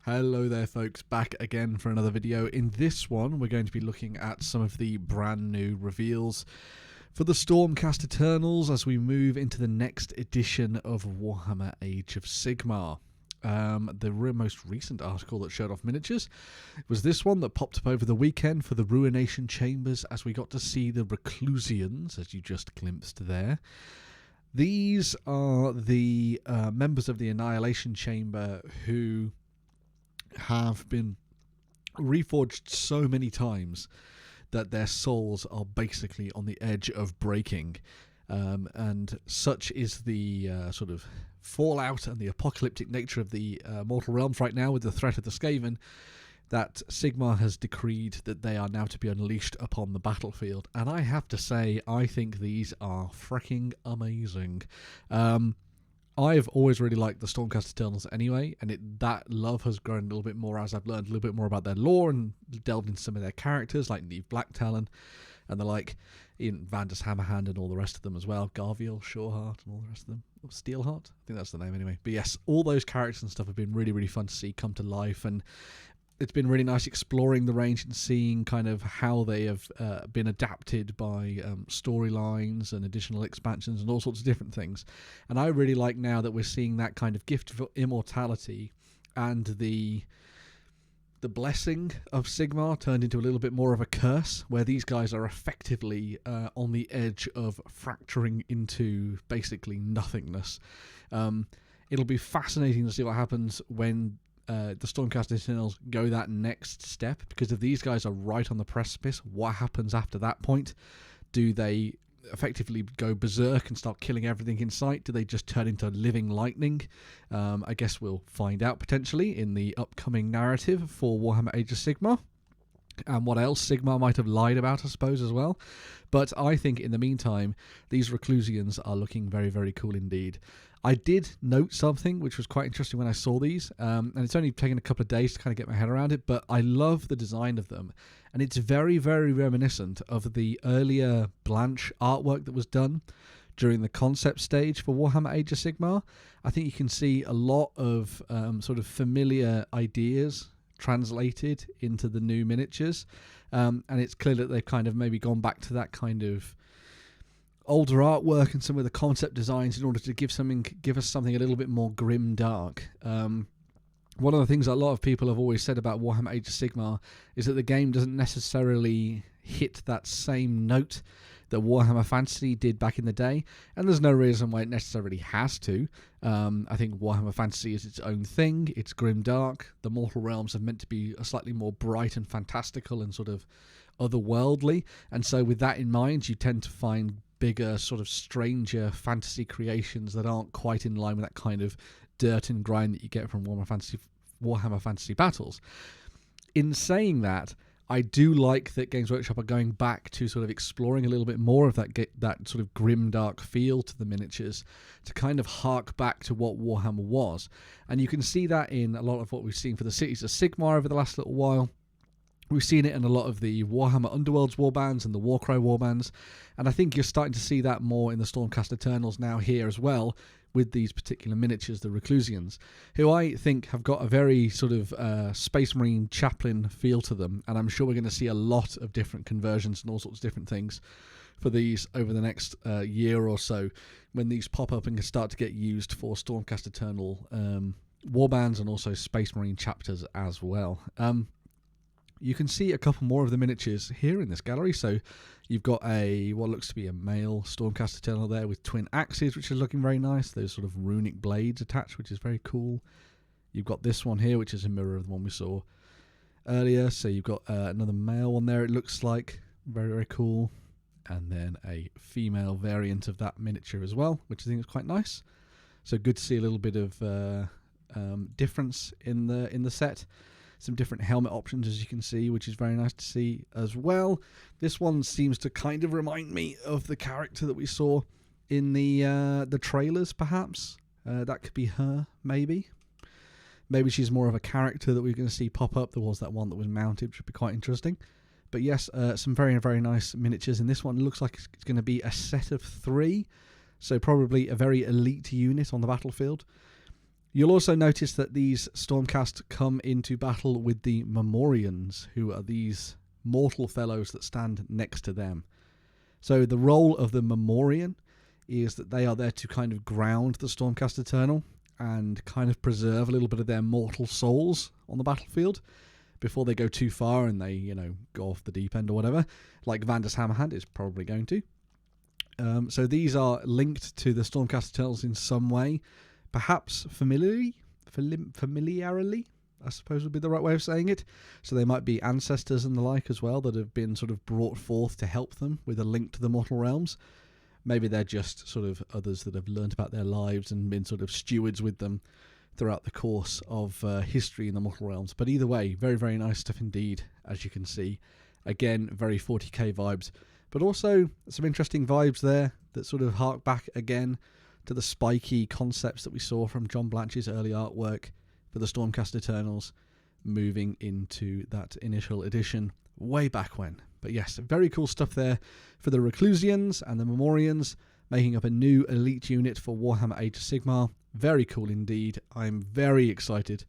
Hello there folks, back again for another video. In this one we're going to be looking at some of the brand new reveals for the Stormcast Eternals as we move into the next edition of Warhammer Age of Sigmar. The most recent article that showed off miniatures was this one that popped up over the weekend for the Ruination Chambers, as we got to see the Reclusians, as you just glimpsed there. These are the members of the Annihilation Chamber who have been reforged so many times that their souls are basically on the edge of breaking, and such is the sort of fallout and the apocalyptic nature of the mortal realms right now with the threat of the Skaven, that Sigmar has decreed that they are now to be unleashed upon the battlefield. And I have to say, I think these are freaking amazing. I've always really liked the Stormcast Eternals anyway, and that love has grown a little bit more as I've learned a little bit more about their lore and delved into some of their characters, like Neve Blacktalon and the like, Ian Vandus Hammerhand and all the rest of them as well, Garviel, Shoreheart and all the rest of them, or Steelheart, I think that's the name anyway. But yes, all those characters and stuff have been really, really fun to see come to life, and it's been really nice exploring the range and seeing kind of how they have been adapted by storylines and additional expansions and all sorts of different things. And I really like now that we're seeing that kind of gift of immortality and the blessing of Sigmar turned into a little bit more of a curse, where these guys are effectively on the edge of fracturing into basically nothingness. It'll be fascinating to see what happens when the Stormcast Eternals go that next step, because if these guys are right on the precipice, what happens after that point? Do they effectively go berserk and start killing everything in sight? Do they just turn into living lightning? I guess we'll find out potentially in the upcoming narrative for Warhammer Age of Sigmar, and what else Sigmar might have lied about, I suppose, as well. But I think in the meantime, these Reclusians are looking very, very cool indeed. I did note something which was quite interesting when I saw these, and it's only taken a couple of days to kind of get my head around it, but I love the design of them, and it's very, very reminiscent of the earlier Blanche artwork that was done during the concept stage for Warhammer Age of Sigmar. I think you can see a lot of sort of familiar ideas translated into the new miniatures, and it's clear that they've kind of maybe gone back to that kind of older artwork and some of the concept designs in order to give us something a little bit more grim dark. One of the things that a lot of people have always said about Warhammer Age of Sigmar is that the game doesn't necessarily hit that same note that Warhammer Fantasy did back in the day, and there's no reason why it necessarily has to. I think Warhammer Fantasy is its own thing. It's grim dark. The mortal realms are meant to be a slightly more bright and fantastical and sort of otherworldly, and so with that in mind, you tend to find bigger, sort of stranger fantasy creations that aren't quite in line with that kind of dirt and grind that you get from Warhammer Fantasy battles. In saying that, I do like that Games Workshop are going back to sort of exploring a little bit more of that sort of grim dark feel to the miniatures, to kind of hark back to what Warhammer was. And you can see that in a lot of what we've seen for the Cities of Sigmar over the last little while. We've seen it in a lot of the Warhammer Underworlds warbands and the Warcry warbands, and I think you're starting to see that more in the Stormcast Eternals now here as well, with these particular miniatures, the Reclusians, who I think have got a very sort of Space Marine chaplain feel to them, and I'm sure we're going to see a lot of different conversions and all sorts of different things for these over the next year or so, when these pop up and can start to get used for Stormcast Eternal warbands and also Space Marine chapters as well. You can see a couple more of the miniatures here in this gallery. So you've got what looks to be a male Stormcast Eternal there with twin axes, which is looking very nice. Those sort of runic blades attached, which is very cool. You've got this one here, which is a mirror of the one we saw earlier. So you've got another male one there, it looks like. Very, very cool. And then a female variant of that miniature as well, which I think is quite nice. So good to see a little bit of difference in the set. Some different helmet options, as you can see, which is very nice to see as well. This one seems to kind of remind me of the character that we saw in the trailers, perhaps. That could be her, maybe. Maybe she's more of a character that we're going to see pop up. There was that one that was mounted, which would be quite interesting. But yes, some very, very nice miniatures in this one. It looks like it's going to be a set of 3, so probably a very elite unit on the battlefield. You'll also notice that these Stormcast come into battle with the Memorians, who are these mortal fellows that stand next to them. So the role of the Memorian is that they are there to kind of ground the Stormcast Eternal and kind of preserve a little bit of their mortal souls on the battlefield before they go too far and they, go off the deep end or whatever, like Vander's Hammerhand is probably going to. So these are linked to the Stormcast Eternals in some way, perhaps familiarly, I suppose would be the right way of saying it. So they might be ancestors and the like as well that have been sort of brought forth to help them with a link to the mortal realms. Maybe they're just sort of others that have learned about their lives and been sort of stewards with them throughout the course of history in the mortal realms. But either way, very, very nice stuff indeed, as you can see. Again, very 40k vibes, but also some interesting vibes there that sort of hark back again to the spiky concepts that we saw from John Blanche's early artwork for the Stormcast Eternals, moving into that initial edition way back when. But yes, very cool stuff there for the Reclusians and the Memorians, making up a new elite unit for Warhammer Age of Sigmar. Very cool indeed. I'm very excited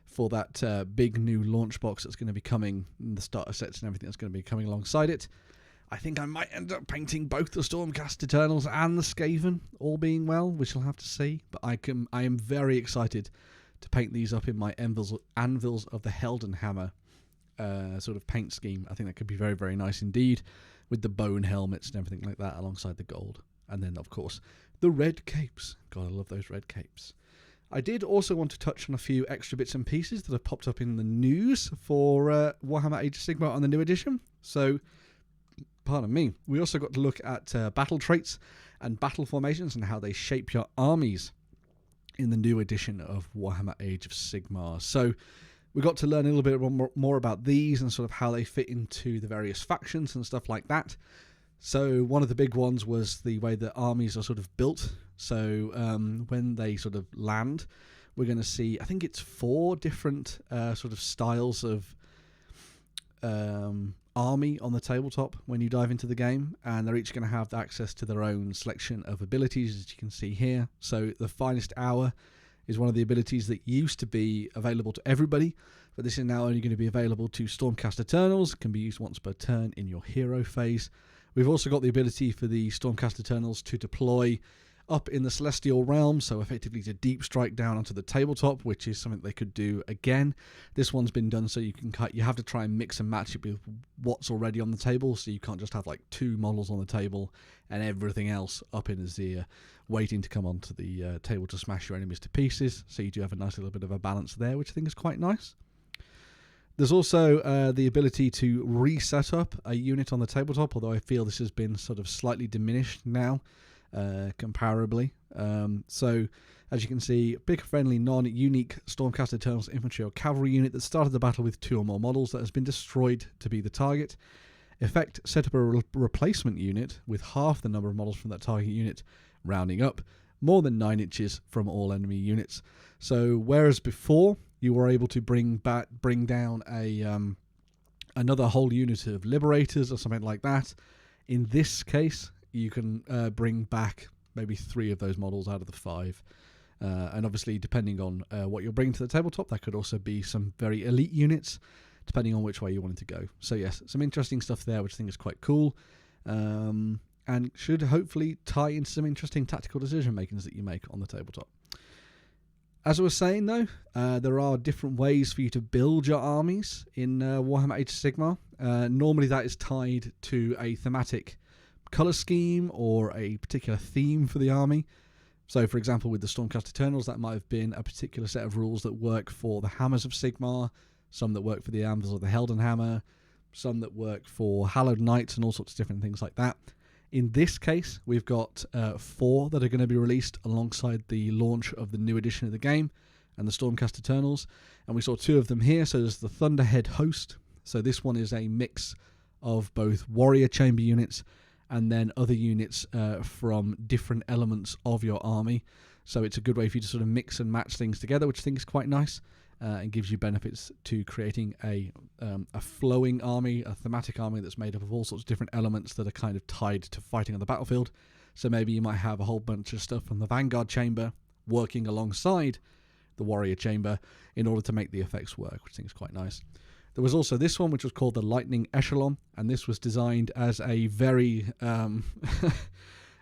for that big new launch box that's going to be coming, and the starter sets and everything that's going to be coming alongside it. I think I might end up painting both the Stormcast Eternals and the Skaven, all being well, which we'll have to see. But I am very excited to paint these up in my Anvils of the Heldenhammer sort of paint scheme. I think that could be very, very nice indeed, with the bone helmets and everything like that alongside the gold. And then, of course, the red capes. God, I love those red capes. I did also want to touch on a few extra bits and pieces that have popped up in the news for Warhammer Age of Sigmar on the new edition. So, pardon me, we also got to look at battle traits and battle formations and how they shape your armies in the new edition of Warhammer Age of Sigmar. So, we got to learn a little bit more about these and sort of how they fit into the various factions and stuff like that. So one of the big ones was the way that armies are sort of built. So when they sort of land, we're going to see, I think it's 4 different sort of styles of army on the tabletop when you dive into the game, and they're each going to have access to their own selection of abilities, as you can see here. So the Finest Hour is one of the abilities that used to be available to everybody, but this is now only going to be available to Stormcast Eternals. It can be used once per turn in your hero phase. We've also got the ability for the Stormcast Eternals to deploy up in the Celestial Realm, so effectively to deep strike down onto the tabletop, which is something they could do again. This one's been done so you have to try and mix and match it with what's already on the table, so you can't just have like 2 models on the table and everything else up in Azir waiting to come onto the table to smash your enemies to pieces. So you do have a nice little bit of a balance there, which I think is quite nice. There's also the ability to reset up a unit on the tabletop, although I feel this has been sort of slightly diminished now, comparably. So, as you can see, big, friendly, non-unique Stormcast Eternals infantry or cavalry unit that started the battle with 2 or more models that has been destroyed to be the target. Effect, set up a replacement unit with half the number of models from that target unit, rounding up, more than 9 inches from all enemy units. So, whereas before you were able to bring down a another whole unit of Liberators or something like that, in this case you can bring back maybe 3 of those models out of the 5. And obviously, depending on what you're bringing to the tabletop, that could also be some very elite units, depending on which way you wanted to go. So yes, some interesting stuff there, which I think is quite cool. And should hopefully tie into some interesting tactical decision makings that you make on the tabletop. As I was saying though, there are different ways for you to build your armies in Warhammer Age of Sigmar. Normally that is tied to a thematic colour scheme or a particular theme for the army. So for example, with the Stormcast Eternals, that might have been a particular set of rules that work for the Hammers of Sigmar, some that work for the Anvils of the Heldenhammer, some that work for Hallowed Knights and all sorts of different things like that. In this case, we've got 4 that are going to be released alongside the launch of the new edition of the game and the Stormcast Eternals. And we saw 2 of them here. So there's the Thunderhead Host. So this one is a mix of both warrior chamber units and then other units from different elements of your army. So it's a good way for you to sort of mix and match things together, which I think is quite nice. And gives you benefits to creating a flowing army, a thematic army that's made up of all sorts of different elements that are kind of tied to fighting on the battlefield. So maybe you might have a whole bunch of stuff from the Vanguard Chamber working alongside the warrior chamber in order to make the effects work, which I think is quite nice. There was also this one, which was called the Lightning Echelon, and this was designed as a very,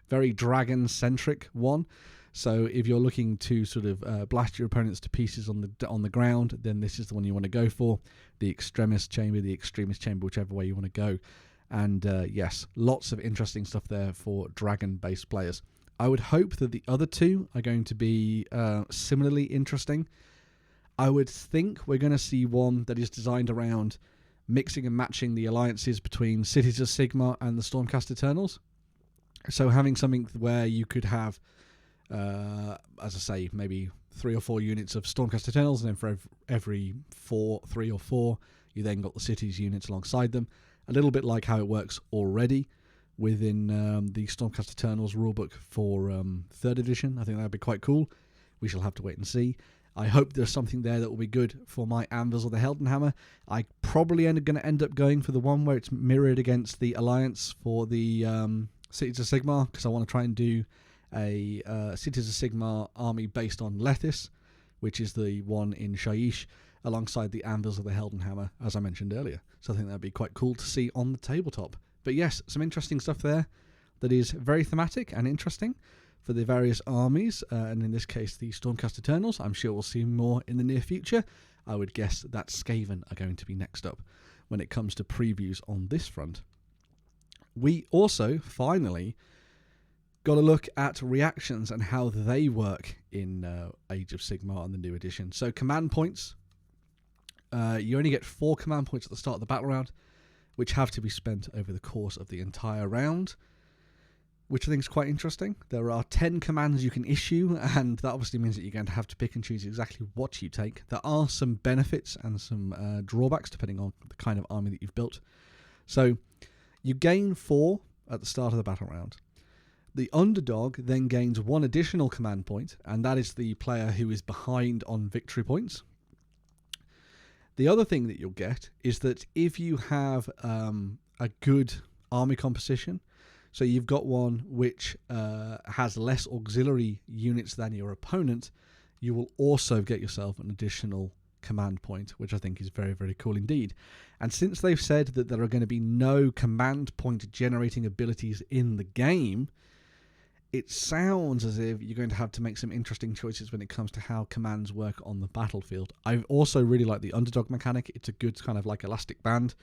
very dragon-centric one. So if you're looking to sort of blast your opponents to pieces on the ground, then this is the one you want to go for. The Extremist Chamber, the Extremist Chamber, whichever way you want to go. And yes, lots of interesting stuff there for dragon-based players. I would hope that the other two are going to be similarly interesting. I would think we're going to see one that is designed around mixing and matching the alliances between Cities of Sigmar and the Stormcast Eternals. So having something where you could have, as I say, maybe 3 or 4 units of Stormcast Eternals, and then for every 3 or 4, you then got the Cities units alongside them. A little bit like how it works already within the Stormcast Eternals rulebook for 3rd edition. I think that would be quite cool. We shall have to wait and see. I hope there's something there that will be good for my Anvils or the Heldenhammer. I probably going to end up going for the one where it's mirrored against the Alliance for the Cities of Sigmar, because I want to try and do a Cities of Sigmar army based on Lethis, which is the one in Shaiish, alongside the Anvils of the Heldenhammer, as I mentioned earlier. So I think that would be quite cool to see on the tabletop. But yes, some interesting stuff there that is very thematic and interesting for the various armies, and in this case the Stormcast Eternals. I'm sure we'll see more in the near future. I would guess that Skaven are going to be next up when it comes to previews on this front. We also, finally, got a look at reactions and how they work in Age of Sigmar on the new edition. So command points. You only get 4 command points at the start of the battle round, which have to be spent over the course of the entire round, which I think is quite interesting. There are 10 commands you can issue, and that obviously means that you're going to have to pick and choose exactly what you take. There are some benefits and some drawbacks depending on the kind of army that you've built. So you gain 4 at the start of the battle round. The underdog then gains 1 additional command point, and that is the player who is behind on victory points. The other thing that you'll get is that if you have a good army composition, so you've got one which has less auxiliary units than your opponent, you will also get yourself an additional command point, which I think is very, very cool indeed. And since they've said that there are going to be no command point generating abilities in the game, it sounds as if you're going to have to make some interesting choices when it comes to how commands work on the battlefield. I also really like the underdog mechanic. It's a good kind of like elastic band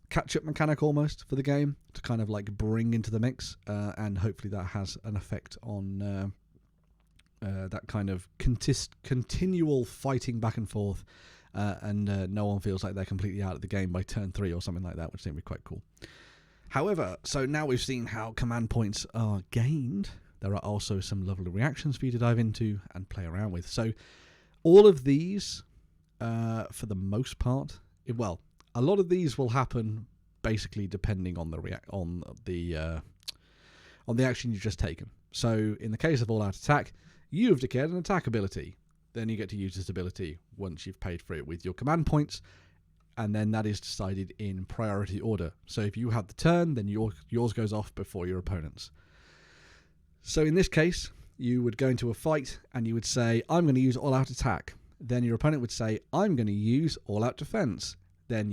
catch-up mechanic almost for the game to kind of like bring into the mix, and hopefully that has an effect on that kind of continual fighting back and forth, and no one feels like they're completely out of the game by turn 3 or something like that, which I think would be quite cool. However, so now we've seen how command points are gained, there are also some lovely reactions for you to dive into and play around with. So all of these, for the most part, a lot of these will happen basically depending on the action you've just taken. So in the case of all-out attack, you've declared an attack ability. Then you get to use this ability once you've paid for it with your command points, and then that is decided in priority order. So if you have the turn, then yours goes off before your opponent's. So in this case, you would go into a fight and you would say, I'm going to use all-out attack. Then your opponent would say, I'm going to use all-out defense. Then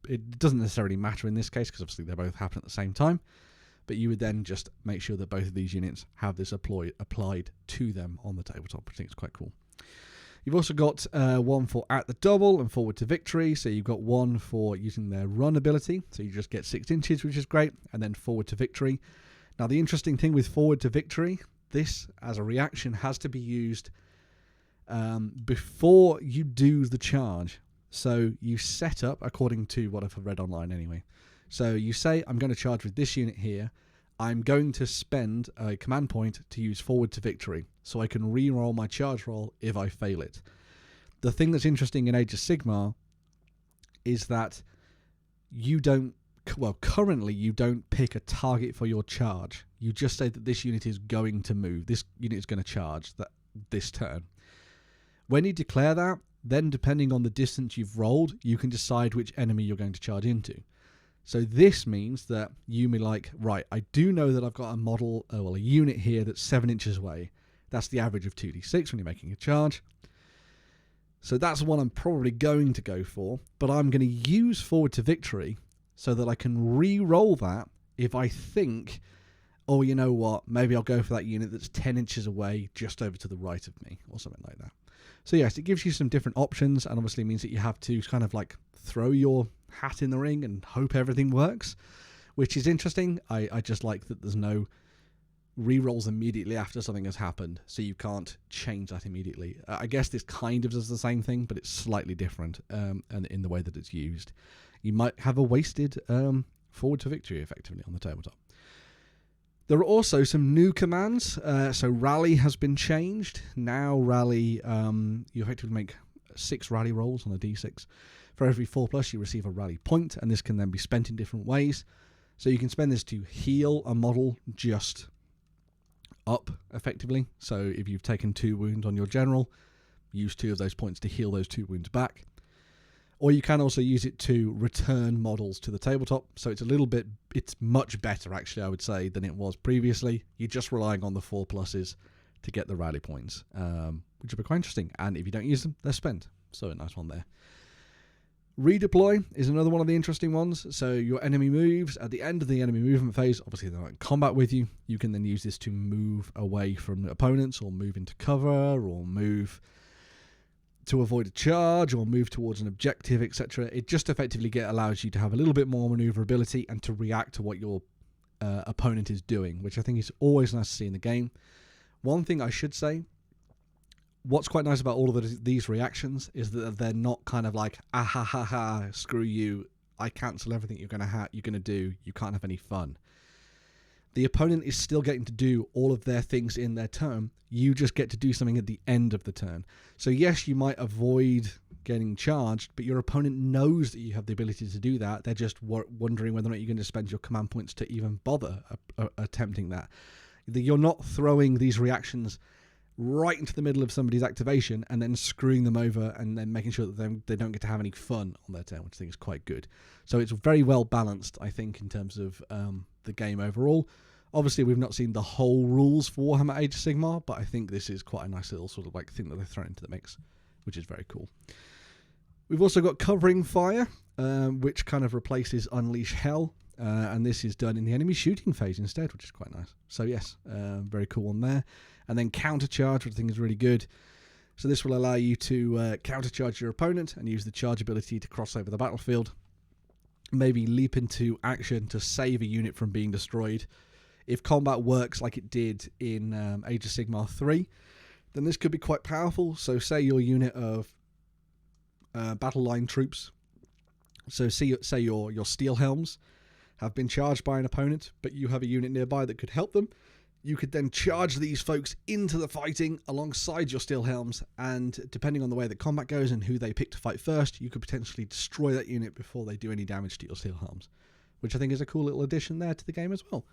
it doesn't necessarily matter in this case because obviously they both happen at the same time, but you would then just make sure that both of these units have this applied to them on the tabletop, which I think is quite cool. You've also got one for at the double and forward to victory, so you've got one for using their run ability, so you just get 6 inches, which is great, and then forward to victory. Now the interesting thing with forward to victory, this as a reaction has to be used before you do the charge. So you set up, according to what I've read online anyway. So you say, I'm going to charge with this unit here. I'm going to spend a command point to use forward to victory, so I can re-roll my charge roll if I fail it. The thing that's interesting in Age of Sigmar is that currently you don't pick a target for your charge. You just say that this unit is going to move. This unit is going to charge this turn. When you declare that, then depending on the distance you've rolled, you can decide which enemy you're going to charge into. So this means that you may like, right, I do know that I've got a unit here that's 7 inches away. That's the average of 2d6 when you're making a charge. So that's one I'm probably going to go for, but I'm going to use Forward to Victory so that I can re-roll that if I think, oh, you know what, maybe I'll go for that unit that's 10 inches away just over to the right of me or something like that. So yes, it gives you some different options, and obviously means that you have to kind of like throw your hat in the ring and hope everything works, which is interesting. I just like that there's no re-rolls immediately after something has happened, so you can't change that immediately. I guess this kind of does the same thing, but it's slightly different and in the way that it's used. You might have a wasted Forward to Victory effectively on the tabletop. There are also some new commands. So Rally has been changed. Now Rally, you effectively make 6 Rally rolls on a d6. For every 4+, you receive a Rally point, and this can then be spent in different ways. So you can spend this to heal a model just up, effectively. So if you've taken 2 wounds on your general, use 2 of those points to heal those 2 wounds back. Or you can also use it to return models to the tabletop. So it's much better, actually, I would say, than it was previously. You're just relying on the 4+s to get the rally points, which will be quite interesting. And if you don't use them, they're spent. So a nice one there. Redeploy is another one of the interesting ones. So your enemy moves at the end of the enemy movement phase. Obviously, they're not in combat with you. You can then use this to move away from opponents, or move into cover, or move to avoid a charge, or move towards an objective, etc. It just effectively allows you to have a little bit more maneuverability and to react to what your opponent is doing, which I think is always nice to see in the game. One thing I should say, what's quite nice about all of these reactions is that they're not kind of like, ah ha ha ha, screw you, I cancel everything you're gonna do, you can't have any fun. The opponent is still getting to do all of their things in their turn. You just get to do something at the end of the turn. So yes, you might avoid getting charged, but your opponent knows that you have the ability to do that. They're just wondering whether or not you're going to spend your command points to even bother attempting that. You're not throwing these reactions right into the middle of somebody's activation and then screwing them over and then making sure that they don't get to have any fun on their turn, which I think is quite good. So it's very well balanced, I think, in terms of the game overall. Obviously, we've not seen the whole rules for Warhammer Age of Sigmar, but I think this is quite a nice little sort of like thing that they've thrown into the mix, which is very cool. We've also got Covering Fire, which kind of replaces Unleash Hell, and this is done in the enemy shooting phase instead, which is quite nice. So yes, very cool one there. And then Countercharge, which I think is really good. So this will allow you to countercharge your opponent and use the charge ability to cross over the battlefield. Maybe leap into action to save a unit from being destroyed. If combat works like it did in Age of Sigmar 3, then this could be quite powerful. So say your unit of battle line troops, so say your steel helms have been charged by an opponent, but you have a unit nearby that could help them. You could then charge these folks into the fighting alongside your steel helms, and depending on the way that combat goes and who they pick to fight first, you could potentially destroy that unit before they do any damage to your steel helms, which I think is a cool little addition there to the game as well,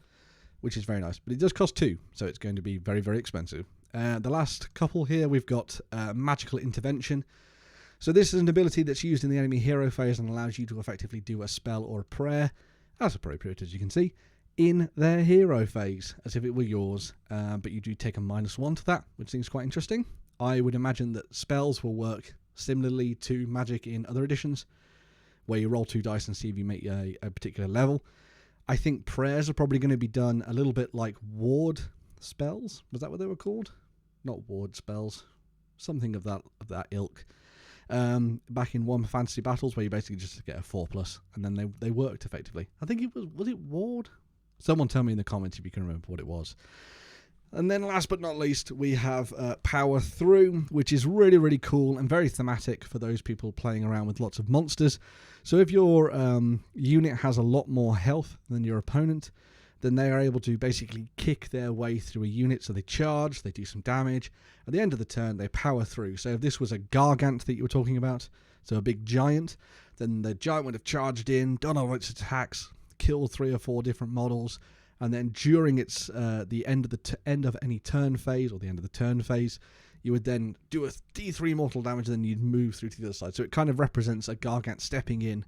which is very nice. But it does cost 2, so it's going to be very, very expensive. The last couple here, we've got Magical Intervention. So this is an ability that's used in the enemy hero phase and allows you to effectively do a spell or a prayer, as appropriate as you can see, in their hero phase, as if it were yours, but you do take a -1 to that, which seems quite interesting. I would imagine that spells will work similarly to magic in other editions, where you roll 2 dice and see if you make a particular level. I think prayers are probably going to be done a little bit like ward spells. Was that what they were called? Not ward spells, something of that ilk. Back in Warhammer Fantasy Battles, where you basically just get a 4+, and then they worked effectively. I think it was it ward? Someone tell me in the comments if you can remember what it was. And then last but not least, we have Power Through, which is really, really cool and very thematic for those people playing around with lots of monsters. So if your unit has a lot more health than your opponent, then they are able to basically kick their way through a unit. So they charge, they do some damage. At the end of the turn, they power through. So if this was a Gargant that you were talking about, so a big giant, then the giant would have charged in, done all its attacks, killed 3 or 4 different models, and then during its the end of any turn phase, or the end of the turn phase, you would then do a D3 mortal damage, and then you'd move through to the other side. So it kind of represents a Gargant stepping in,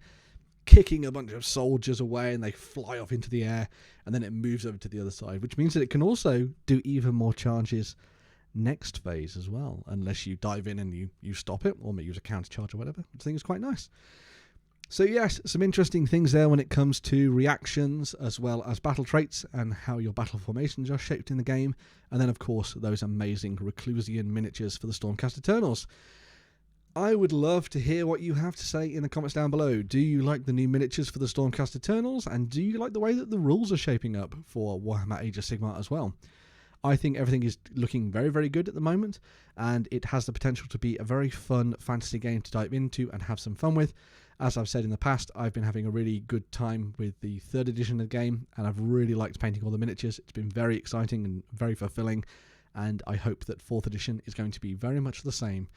kicking a bunch of soldiers away, and they fly off into the air, and then it moves over to the other side, which means that it can also do even more charges next phase as well, unless you dive in and you stop it, or maybe use a counter charge or whatever, which I think is quite nice. So yes, some interesting things there when it comes to reactions as well as battle traits and how your battle formations are shaped in the game. And then of course those amazing Reclusian miniatures for the Stormcast Eternals. I would love to hear what you have to say in the comments down below. Do you like the new miniatures for the Stormcast Eternals? And do you like the way that the rules are shaping up for Warhammer Age of Sigmar as well? I think everything is looking very, very good at the moment, and it has the potential to be a very fun fantasy game to dive into and have some fun with. As I've said in the past, I've been having a really good time with the 3rd edition of the game, and I've really liked painting all the miniatures. It's been very exciting and very fulfilling, and I hope that 4th edition is going to be very much the same.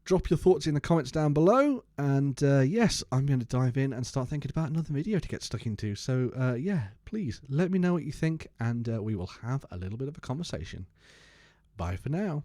Drop your thoughts in the comments down below, and yes, I'm going to dive in and start thinking about another video to get stuck into. So yeah, please let me know what you think, and we will have a little bit of a conversation. Bye for now.